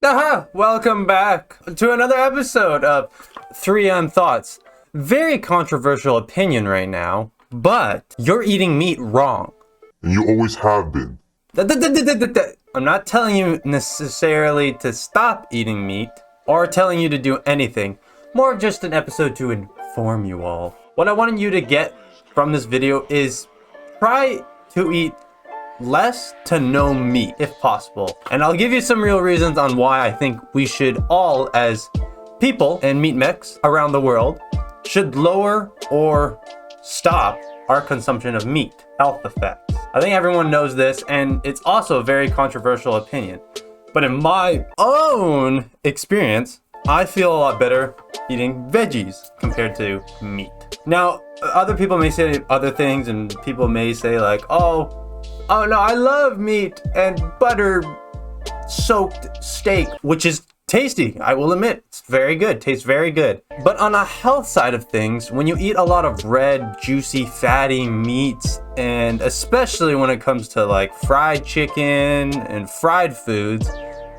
Aha! Welcome back to another episode of 3M Thoughts. Very controversial opinion right now, but you're eating meat wrong. And you always have been. I'm not telling you necessarily to stop eating meat or telling you to do anything. More of just an episode to inform you all. What I wanted you to get from this video is try to eat less to no meat if possible. And I'll give you some real reasons on why I think we should all, as people and meat mechs around the world, should lower or stop our consumption of meat. Health effects. I think everyone knows this, and it's also a very controversial opinion. But in my own experience, I feel a lot better eating veggies compared to meat. Now, other people may say other things, and people may say like, oh no, I love meat and butter soaked steak, which is tasty. I will admit, it's very good, tastes very good. But on a health side of things, when you eat a lot of red, juicy, fatty meats, and especially when it comes to like fried chicken and fried foods,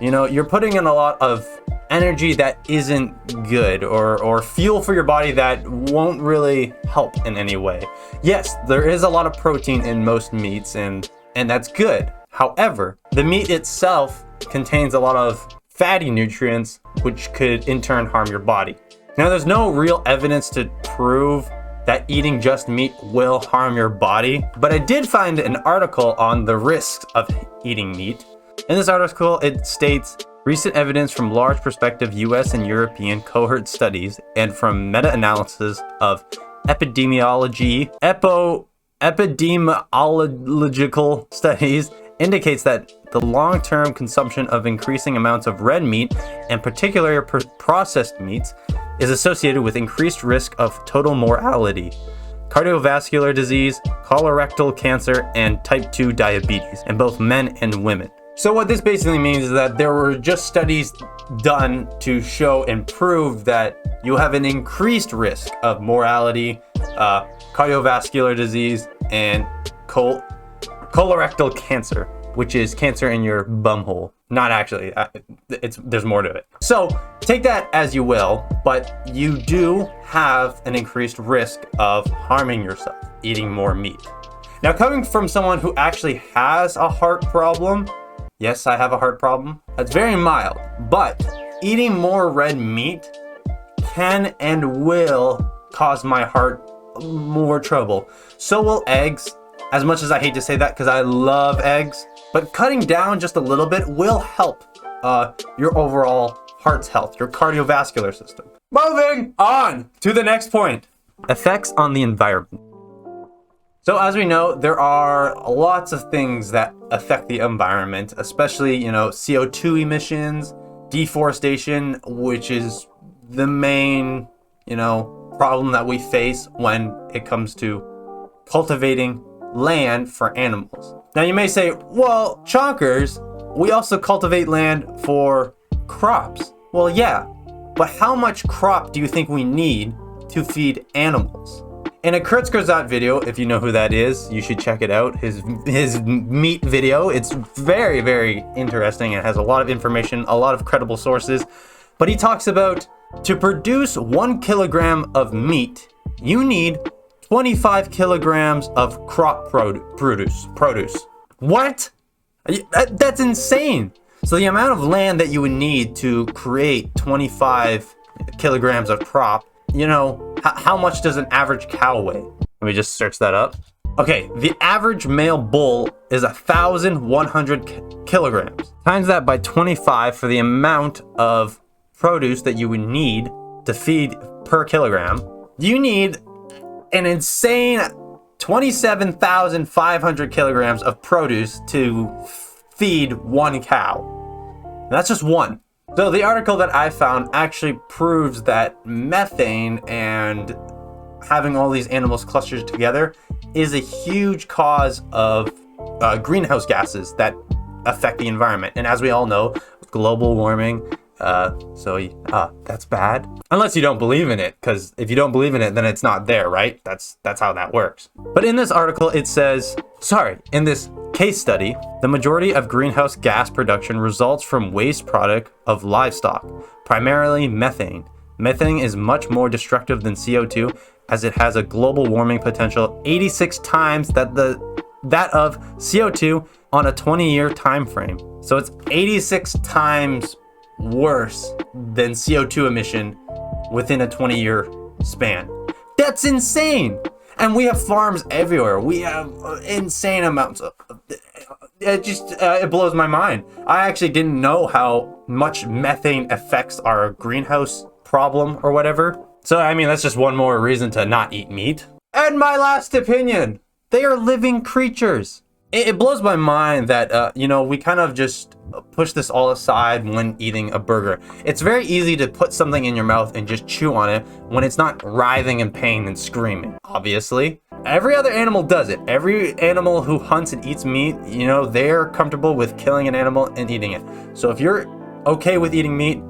you know, you're putting in a lot of energy that isn't good, or fuel for your body that won't really help in any way. Yes, there is a lot of protein in most meats, and that's good. However, the meat itself contains a lot of fatty nutrients, which could in turn harm your body. Now, there's no real evidence to prove that eating just meat will harm your body, but I did find an article on the risks of eating meat. In this article, it states, recent evidence from large prospective US and European cohort studies and from meta-analysis of epidemiological studies indicates that the long-term consumption of increasing amounts of red meat, and particularly processed meats, is associated with increased risk of total mortality, cardiovascular disease, colorectal cancer, and type 2 diabetes in both men and women. So what this basically means is that there were just studies done to show and prove that you have an increased risk of mortality, cardiovascular disease, and colorectal cancer, which is cancer in your bumhole. Not actually, there's more to it. So take that as you will, but you do have an increased risk of harming yourself eating more meat. Now, coming from someone who actually has a heart problem, yes, I have a heart problem. That's very mild, but eating more red meat can and will cause my heart more trouble. So will eggs, as much as I hate to say that because I love eggs, but cutting down just a little bit will help your overall heart's health, your cardiovascular system. Moving on to the next point. Effects on the environment. So as we know, there are lots of things that affect the environment, especially, CO2 emissions, deforestation, which is the main, problem that we face when it comes to cultivating land for animals. Now you may say, well, Chonkers, we also cultivate land for crops. Well, yeah, but how much crop do you think we need to feed animals? In a Kurtzgerzat video, if you know who that is, you should check it out. His meat video. It's very, very interesting. It has a lot of information, a lot of credible sources. But he talks about to produce 1 kilogram of meat, you need 25 kilograms of crop produce. What? That's insane. So the amount of land that you would need to create 25 kilograms of crop, how much does an average cow weigh? Let me just search that up. Okay, the average male bull is 1,100 kilograms. Times that by 25 for the amount of produce that you would need to feed per kilogram. You need an insane 27,500 kilograms of produce to feed one cow. And that's just one. So the article that I found actually proves that methane and having all these animals clustered together is a huge cause of greenhouse gases that affect the environment. And as we all know, global warming, That's bad. Unless you don't believe in it, because if you don't believe in it, then it's not there, right? That's how that works. But in this article, it says, in this case study, the majority of greenhouse gas production results from waste product of livestock, primarily methane. Methane is much more destructive than CO2, as it has a global warming potential 86 times that of CO2 on a 20-year time frame. So it's 86 times worse than CO2 emission within a 20-year span. That's insane. And we have farms everywhere. We have insane amounts of it blows my mind. I actually didn't know how much methane affects our greenhouse problem or whatever. So I mean, that's just one more reason to not eat meat. And my last opinion, they are living creatures. It blows my mind that, we kind of just push this all aside when eating a burger. It's very easy to put something in your mouth and just chew on it when it's not writhing in pain and screaming, obviously. Every other animal does it. Every animal who hunts and eats meat, they're comfortable with killing an animal and eating it. So if you're okay with eating meat,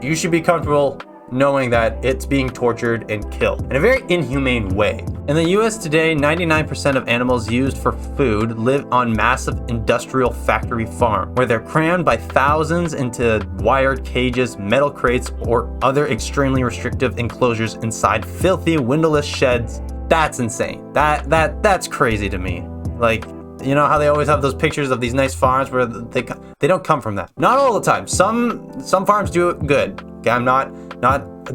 you should be comfortable knowing that it's being tortured and killed in a very inhumane way. In the US today, 99% of animals used for food live on massive industrial factory farms, where they're crammed by thousands into wired cages, metal crates, or other extremely restrictive enclosures inside filthy, windowless sheds. That's insane. That's crazy to me. Like, you know how they always have those pictures of these nice farms where they don't come from that. Not all the time. Some farms do it good. Okay, I'm not,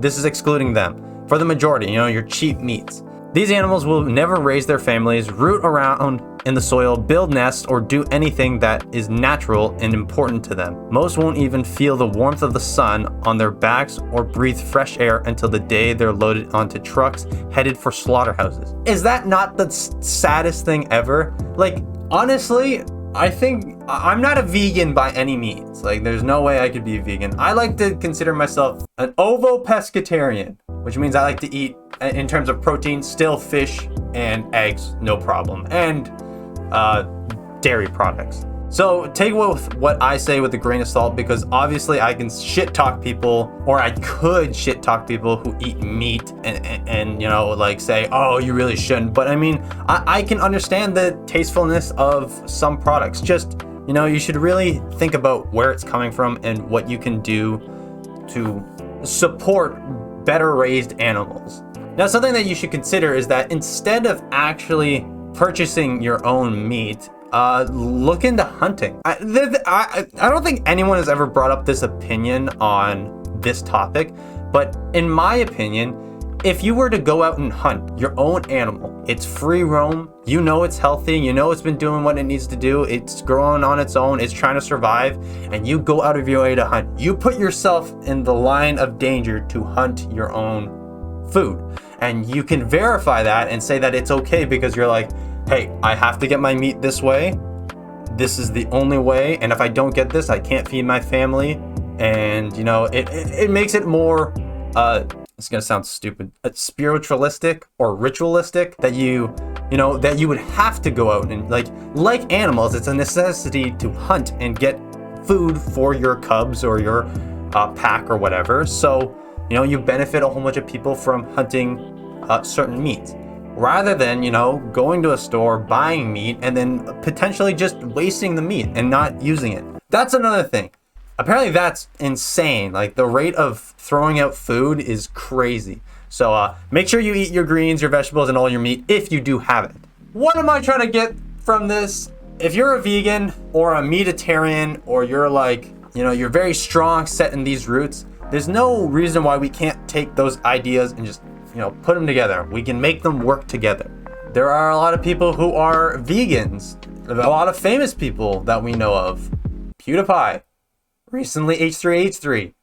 this is excluding them. For the majority, your cheap meats. These animals will never raise their families, root around in the soil, build nests, or do anything that is natural and important to them. Most won't even feel the warmth of the sun on their backs or breathe fresh air until the day they're loaded onto trucks headed for slaughterhouses. Is that not the saddest thing ever? Like, honestly, I think I'm not a vegan by any means. Like, there's no way I could be a vegan. I like to consider myself an ovo-pescatarian, which means I like to eat, in terms of protein, still fish and eggs, no problem, and dairy products. So take what I say with a grain of salt, because obviously I can shit talk people, or I could shit talk people who eat meat and say, oh, you really shouldn't. But I mean, I can understand the tastefulness of some products. Just, you should really think about where it's coming from and what you can do to support better raised animals. Now, something that you should consider is that instead of actually purchasing your own meat, look into hunting. I don't think anyone has ever brought up this opinion on this topic, but in my opinion, if you were to go out and hunt your own animal, it's free roam, it's healthy, it's been doing what it needs to do, it's growing on its own, it's trying to survive, and you go out of your way to hunt, you put yourself in the line of danger to hunt your own food. And you can verify that and say that it's okay because you're like, hey, I have to get my meat this way. This is the only way. And if I don't get this, I can't feed my family. And, it makes it more, it's going to sound stupid, spiritualistic or ritualistic that that you would have to go out and like animals, it's a necessity to hunt and get food for your cubs or your pack or whatever. So, you benefit a whole bunch of people from hunting certain meats, rather than, going to a store, buying meat, and then potentially just wasting the meat and not using it. That's another thing. Apparently that's insane. Like, the rate of throwing out food is crazy. So make sure you eat your greens, your vegetables, and all your meat if you do have it. What am I trying to get from this? If you're a vegan or a meatitarian, or you're you're very strong set in these roots, there's no reason why we can't take those ideas and just put them together. We can make them work together. There are a lot of people who are vegans. A lot of famous people that we know of. PewDiePie. Recently H3H3.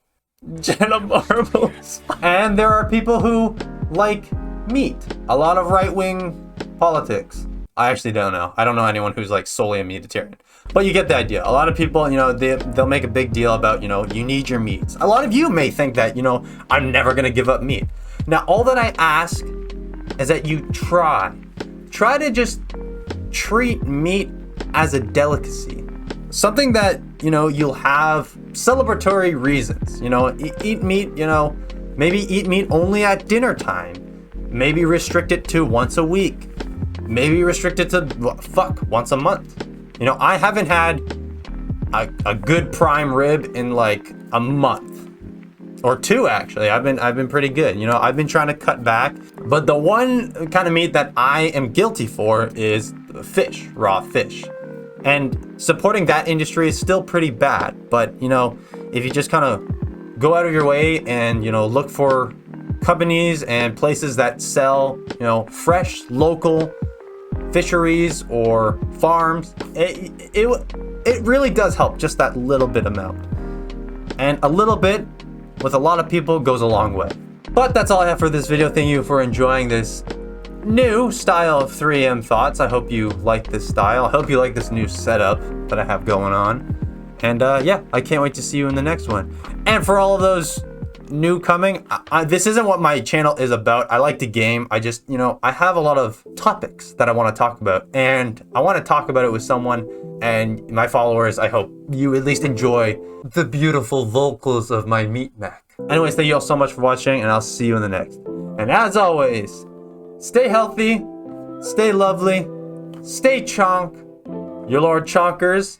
Jenna Marbles. And there are people who like meat. A lot of right-wing politics. I actually don't know. I don't know anyone who's solely a meatitarian. But you get the idea. A lot of people, they'll make a big deal about, you need your meats. A lot of you may think that, I'm never going to give up meat. Now, all that I ask is that you try to just treat meat as a delicacy. Something that you'll have celebratory reasons. Eat meat, maybe eat meat only at dinner time. Maybe restrict it to once a week. Maybe restrict it to, once a month. I haven't had a good prime rib in like a month. Or two, actually. I've been pretty good. I've been trying to cut back. But the one kind of meat that I am guilty for is fish, raw fish. And supporting that industry is still pretty bad. But, if you just kind of go out of your way and, look for companies and places that sell, fresh, local fisheries or farms, it really does help, just that little bit amount. And a little bit with a lot of people goes a long way. But that's all I have for this video. Thank you for enjoying this new style of 3M thoughts. I hope you like this style. I hope you like this new setup that I have going on. And yeah, I can't wait to see you in the next one. And for all of those new coming, this isn't what my channel is about. I like to game. I just, I have a lot of topics that I want to talk about, and I want to talk about it with someone. And my followers, I hope you at least enjoy the beautiful vocals of my meat Mac. Anyways, thank you all so much for watching, and I'll see you in the next. And as always, stay healthy, stay lovely, stay chonk. Your Lord Chonkers